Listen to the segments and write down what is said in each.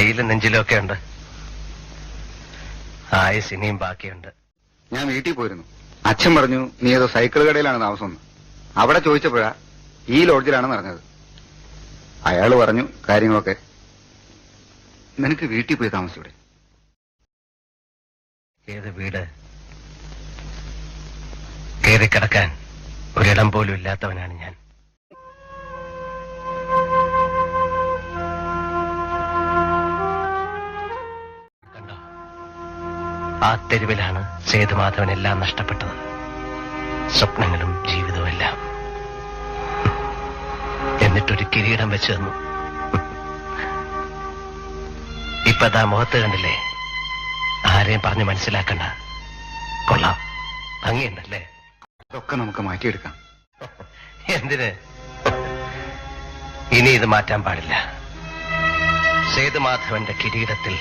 കയ്യിലും നെഞ്ചിലും ഒക്കെ ഉണ്ട്. ആയുസ് ഇനിയും ബാക്കിയുണ്ട്. ഞാൻ വീട്ടിൽ പോയിരുന്നു. അച്ഛൻ പറഞ്ഞു നീ ഏതോ സൈക്കിൾ കടയിലാണ് താമസം. അവിടെ ചോദിച്ചപ്പോഴാ ഈ ലോഡ്ജിലാണെന്ന് പറഞ്ഞത്. അയാള് പറഞ്ഞു കാര്യങ്ങളൊക്കെ. നിനക്ക് വീട്ടിൽ പോയി താമസിച്ചൂടെ? ഏത് വീട്? കയറിക്കിടക്കാൻ ഒരിടം പോലും ഇല്ലാത്തവനാണ് ഞാൻ. കണ്ടോ, ആ തെരുവിലാണ് സേതുമാധവനെല്ലാം നഷ്ടപ്പെട്ടത്. സ്വപ്നങ്ങളും ജീവിതവും എല്ലാം. എന്നിട്ടൊരു കിരീടം വെച്ചു തന്നു. ഇപ്പതാ മുഖത്ത് കണ്ടില്ലേ? ആരെയും പറഞ്ഞ് മനസ്സിലാക്കണ്ട. കൊള്ളാം, ഭംഗിയുണ്ടല്ലേ? അതൊക്കെ നമുക്ക് മാറ്റിയെടുക്കാം. എന്തിന്? ഇനി ഇത് മാറ്റാൻ പാടില്ല. സേതുമാധവന്റെ കിരീടത്തിൽ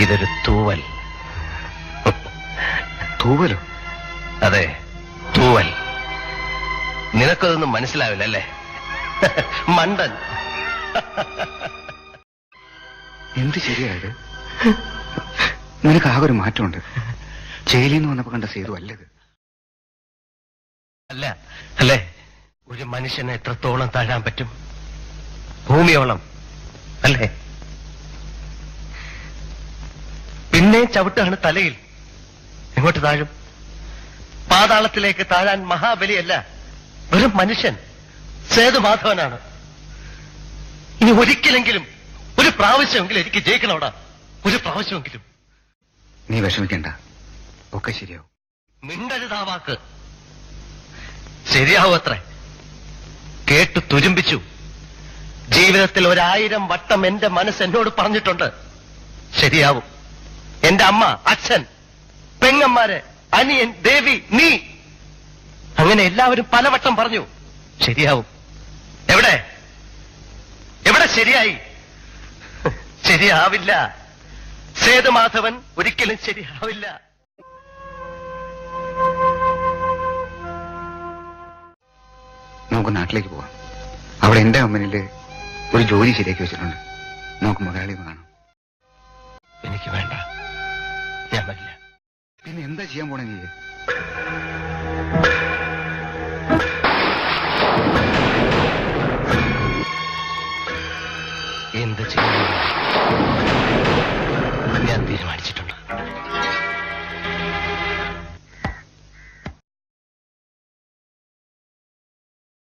ഇതൊരു തൂവൽ. തൂവലോ? അതെ, തൂവൽ. നിനക്കതൊന്നും മനസ്സിലാവില്ല അല്ലേ? മണ്ടൻ. എന്ത് ശരിയായത്? നിനക്ക് ആകെ ഒരു മാറ്റമുണ്ട്. ജയിലിൽ നിന്ന് വന്നപ്പോ കണ്ട സേതു അല്ലത്. അല്ല അല്ലേ? ഒരു മനുഷ്യനെ എത്രത്തോളം താഴാൻ പറ്റും? ഭൂമിയോളം അല്ലേ? പിന്നെ ചവിട്ടാണ് തലയിൽ. എങ്ങോട്ട് താഴും? പാതാളത്തിലേക്ക് താഴാൻ മഹാബലിയല്ല, വെറും മനുഷ്യൻ സേതുമാധവനാണ്. ഇനി ഒരിക്കലെങ്കിലും, ഒരു പ്രാവശ്യമെങ്കിലും എനിക്ക് ജയിക്കണോടാ. ഒരു പ്രാവശ്യമെങ്കിലും. നീ വിഷമിക്കണ്ട, ഒക്കെ ശരിയാവും. മിണ്ടരുതാ വാക്ക്. ശരിയാവും അത്രേ. കേട്ടു തുരുമ്പിച്ചു. ജീവിതത്തിൽ 1000 വട്ടം എന്റെ മനസ്സ് എന്നോട് പറഞ്ഞിട്ടുണ്ട് ശരിയാവും. എന്റെ അമ്മ, അച്ഛൻ, പെങ്ങന്മാര്, അനിയൻ, ദേവി, നീ, അങ്ങനെ എല്ലാവരും പലവട്ടം പറഞ്ഞു ശരിയാവും. എവിടെ എവിടെ ശരിയായി? ശരിയാവില്ല. സേതുമാധവൻ ഒരിക്കലും ശരിയാവില്ല. നമുക്ക് നാട്ടിലേക്ക് പോവാം. അവിടെ എന്റെ കമ്പനിയില് ഒരു ജോലി ശരിയാക്കി വെച്ചിട്ടുണ്ട്. നമുക്ക് മുതലാളി കാണാം. എനിക്ക് വേണ്ട, ഞാൻ വരില്ല. പിന്നെ എന്താ ചെയ്യാൻ പോണേ നീ? എന്ത് ചെയ്യും?